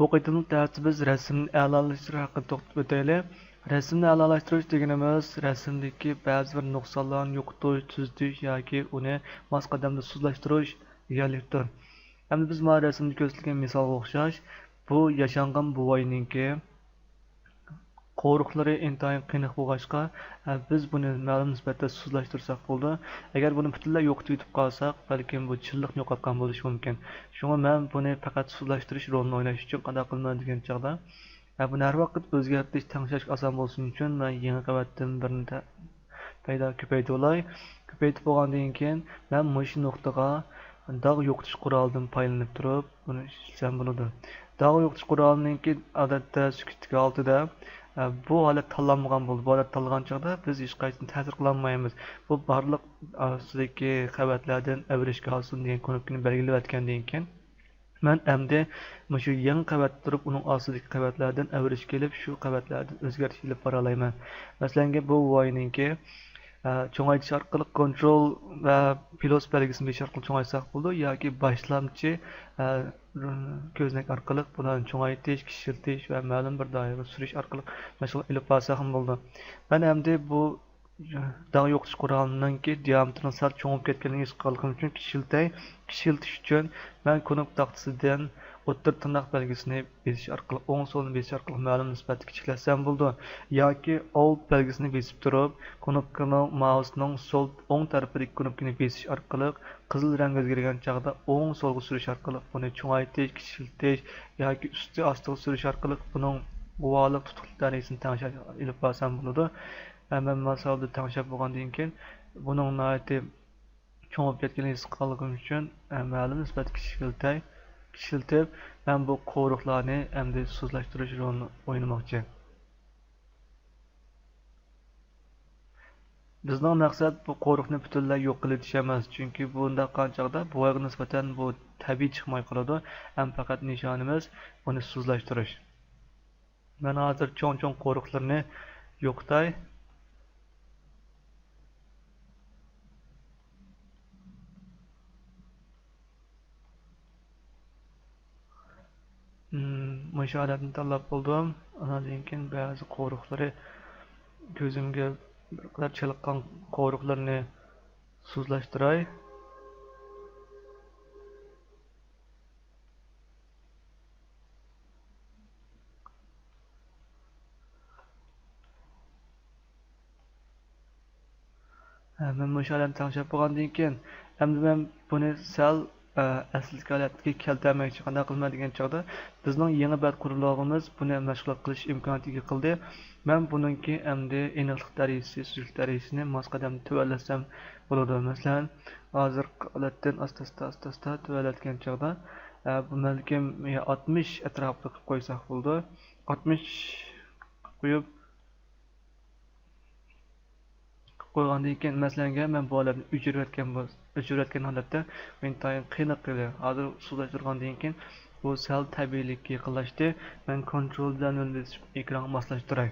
Bu qitimliq dərsdə biz rəsmni əlalaşdırış haqqında toxtalıb o'taylik. Rəsmni əlalaşdırış deganimiz rəsmdəki bəzi bir nuqsonlarni yo'qotish, tuzatish yoki uni mos qadamda suzlashtirish deganlikdir. Endi biz mana rəsmdə ko'rsatilgan misolga o'xshash bu yashangan buvayninki qo'riqlari intayin qiynaq bo'lg'achqa biz buni ma'lum nisbatda suzlashtirsak bo'ldi. Agar buni butunlay yo'qotib yetib qolsak, balkim bu chilliqni yo'qotgan bo'lishi mumkin. Shunga men buni faqat suzlashtirish rolini o'ynash uchun qanday qilman degan chog'da buni har vaqt o'zgartirish tangshash oson bo'lsin uchun men yangi qavatdan birini paydo ko'paytirib olay. Ko'paytirib bo'lgandan keyin men mush nuqtaga dog' yo'qotish qurolidan foydalanib turib buni ishlasam bo'ladi. Dog' yo'qotish qurolininki odatda sukutga oltida bu holat tanlanmagan bo'ldi. Bu holat tanlangan chog'da biz hech qaysini ta'sir qilolmaymiz. Bu barliq ostidagi qavatlardan avrishga olsin degan knopkani belgilab o'tgandan keyin men endi shu yangi qavat turib uning ostidagi qavatlardan avrish kelib shu qavatlardan o'zgartish ilib bora olaman. Masalan, bu voyninki cho'ngaytish orqali kontrol va pilos belgisini berish orqali cho'ngaytsak bo'ldi yoki boshlamchi ko'znak orqali bularni cho'ngaytish, kichiltish va ma'lum bir doiraga surish orqali mashg'ul ilib borsak ham bo'ldi. Men endi bu dog' yo'qotish qurolininki diametrini sal cho'ngib ketganini his qilganim uchun kichiltish uchun men knop taxtasidan o'ttir tirnoq belgisini besish orqali o'ng so'lni besish orqali ma'lum nisbatda kichiklasam bo'ldi yoki alt belgisini besib turib knopkani mousening so'l o'ng tarafidagi knopkani besish orqali qizil rang o'zgargan chog'da o'ng so'lga surish orqali buni cho'ngaytish, kichiltish yoki usti ostiga surish orqali buning g'uvoliq tutuqlik darajasini tanglab ilib borsam bo'ladi. Men masalada tanglab bo'lgandan keyin buning nihoyatda cho'ngib ketganini his qilganim uchun ma'lum nisbatda kichiltib men bu qo'riqlarni endi suzlashtirish rolini o'ynamoqchi. Bizning maqsad bu qo'riqni butunlay yo'q qilish emas, chunki bunda qanchaqda buga nisbatan bu tabiiy chiqmay qoladi. Faqat nishonimiz buni suzlashtirish. Men hozir cho'ng qo'riqlarni yo'qotay. Mush holatni tanlab bo'ldim. Undan keyin ba'zi qo'riqlari ko'zimga bir qadar chiliqqan qo'riqlarni suzlashtiray. Men mush holatni tanlab bo'lgandan keyin endi men buni sal asl holatga keltirmoqchi qanday qilma degan chog'da bizning yangi bad qurilog'imiz buni mashg'ulot qilish imkoniyatiga qildi. Men buningki endi aniqlik darajasi, suzlik darajasini mos qadamda tuvallasam bo'ladi. Masalan, hozir holatdan asta tuvallatgan chog'da bu balkim 60 atrofida qilib qo'ysak bo'ldi. 60 qo'yib qo'ygandan keyin masalan men bu holatni o'chirayotgan holatda men tayin qiynab qildi. Hozir suzlashtirgandan keyin bu sal tabiiylikka yaqinlashdi. Men kontrol bilan ekran moslashtiray.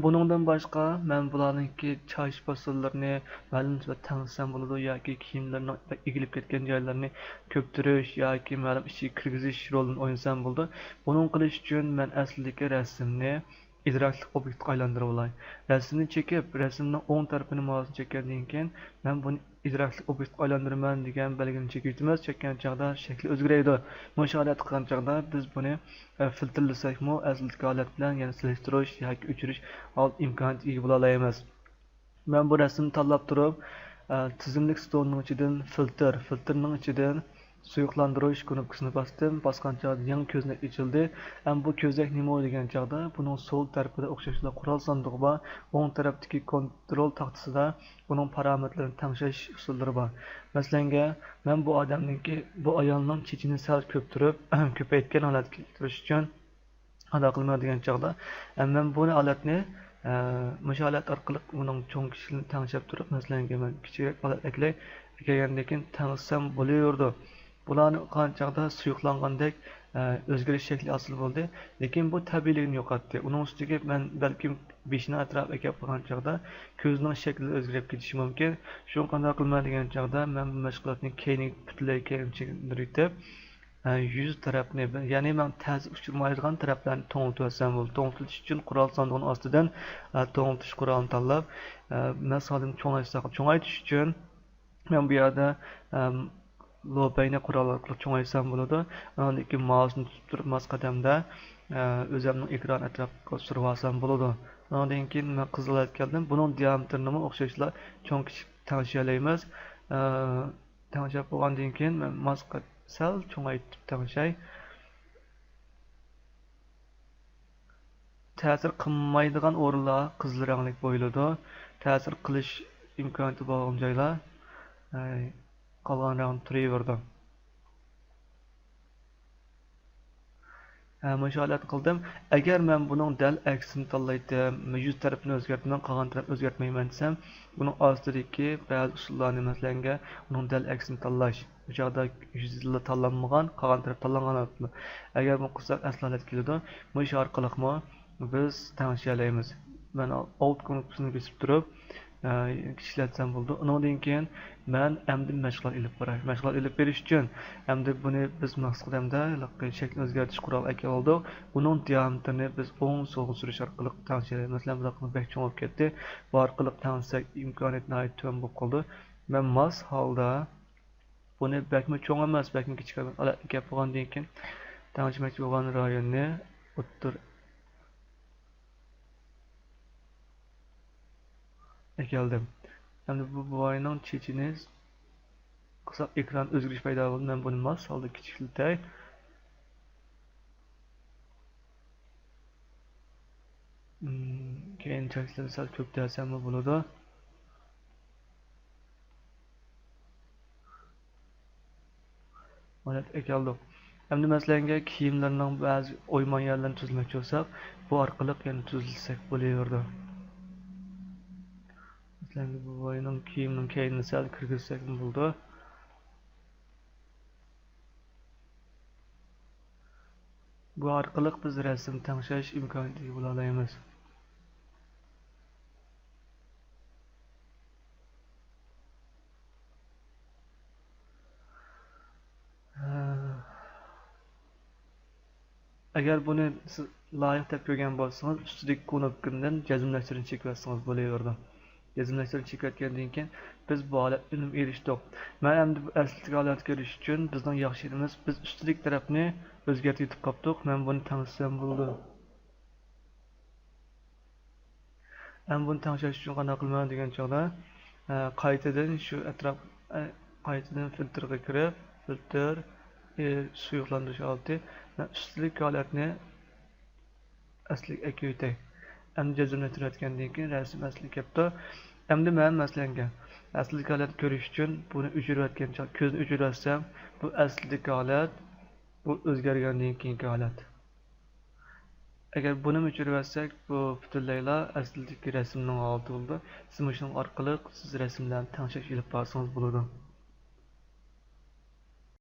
Buningdan boshqa men bularningki chayish postallarini ma'lum tangsam bo'ladi yoki kiyimlarni egilib ketgan joylarini ko'ptirish yoki ma'lum ichiga kirgizish rolini o'ynasam bo'ldi. Buning qilish uchun men aslidagi rasmni idrokli obyektga aylantirib olay. Rasmni chekib, rasmning o'ng tarafini mouse chekkandan keyin men buni idrokli obyektga aylantiraman degan belgini chekaytimiz. Chekkan chog'da shakli o'zgaradi. Mush holat qilgan chog'da biz buni filtrlasakmi, aslidagi holat bilan yana silishtirish yoki o'chirish imkoniyatiga ega bo'la olamiz. Men bu rasmni tanlab turib, tizimlik stolining ichidan filtrning ichidan suyuqlantirish knopkasini bosdim. Bosgan chog'da yangi ko'znak ochildi. Bu ko'znak nima degan chog'da buning so'l tarafida o'xshashlar qurol sandig'i bor. O'ng tarafdagi kontrol taxtasida buning parametrlarini tangshash usullari bor. Masalan, men bu odamningki bu ayolning chechini sal ko'paytgan holatga keltirish uchun ado qilmaydigan chog'da men bu holatni mush holat orqali uning cho'ng kishini tangshab turib, masalan, men kichikroq holat eklagandan keyin tangsam bo'laverdi. Bularni qanchaqda suyuqlangandek o'zgarish shakli hosil bo'ldi, lekin bu tabiiyligini yo'qotdi. Uning ustiga men balkim beshini atrofiga kelib qolgan chog'da ko'zning shakli o'zgarib ketishi mumkin. Shuni qanday qilma degan chog'da men bu mashg'ulotni butunlay keyinchalik yüz tarafni, ya'ni men ta'sir uchirmaydigan taraflarni to'ngiltib bo'ldi. To'ngiltish uchun qurol sandig'ining ostidan to'ngiltish qurolini tanlab, men solim cho'ngaytish uchun men bu yerda lopayni qurol orqali cho'ngaytsam bo'ladi. Undan keyin mousni tutib turib, mouse qadamda o'zimning ekran atrofiga surib olsam bo'ladi. Undan keyin men qizil aytgandim. Buning diametrini o'xshashlar cho'ng kichik tangshalaymiz. Tanglab bo'lgandan keyin men mouse sal cho'ngaytib tangshay. Ta'sir qilmaydigan o'rinlar qizil ranglik bo'yiladi. Ta'sir qilish imkoniyati bo'lgan joylar qolgan rang turaverdi. Musholat qildim. Agar men buning dal aksini tanlaydim, yuz tarafini o'zgartmayman, qolgan tarafni o'zgartmayman desam, buning ostidagi ba'zi usullarni masalan, uning dal aksini tanlash. Bu joyda yuzlar tanlanmagan, qolgan taraf tanlangan. Agar bu qilsak asl holat keladi. Mush orqaliqmi biz tangshalaymiz. Men alt knopkasini bosib turib, ishlatsam bo'ldi. Undan keyin men endi mashg'ulot ilib boray. Mashg'ulot ilib berish uchun endi buni biz maqsadimda shaklni o'zgartirish quroli aka oldik. Buning diametrini biz o'ng so'l surish orqali tangshalaymiz. Masalan, bu yoqni bek cho'ng olib ketdi. Bu orqali tangsak imkoniyat nihoyat tuban bo'lib qoldi. Men mas holda buni bekmi cho'ng emas, bekmi kichik emas. Gap bo'lgandan keyin tangchimoqchi bo'lgan rayonni o'ttir ekeldim. Endi bu boyning chechini qisqa ekran o'zgarish paydo bo'ldi. Men buni mas holda kichiklatay. Keyin cheklarni sal ko'paytirsam bo'ladi. Mana ekeldik. Endi masalan, kiyimlarning ba'zi o'yman yerlarini tuzmoqchi bo'lsak, bu orqali yana tuzilsak bo'laverdi. Masalan, bu boyning kiyimning keyinini sal kirgizsak bo'ldi. Bu orqali biz rasm tangshash imkoniyatiga bo'la olamiz. Agar buni siz loyiq deb ko'rgan bo'lsangiz, ustidagi knopkadan jazmlashtirishni chekib bo'laverdi. Jazmlashtirishni chekayotgandan keyin biz bu holatni erishdik. Men endi bu asli holatga erish uchun bizning yaxshi yerimiz, biz ustidagi tarafni o'zgartirib qoldik. Men buni tangsam bo'ldi. Men buni tangshash uchun qanday qilman degan chog'da qaytadan shu atrof qaytadan filtrga kirib, filtr suyuqlantirish oldi. Ustidagi holatni asli akuytay. Endi jazmlashtirayotgandan keyin rasm asli kelibdi. Endi men masalan asli holatni ko'rish uchun buni o'chirayotgan ko'zni o'chiratsam, bu asli holat, bu o'zgargandan keyingi holat. Agar buni o'chirsak, bu butunlayla asli rasmning holati bo'ldi. Siz shuning orqali siz rasmlarni tangshash ilib borsangiz bo'ladi.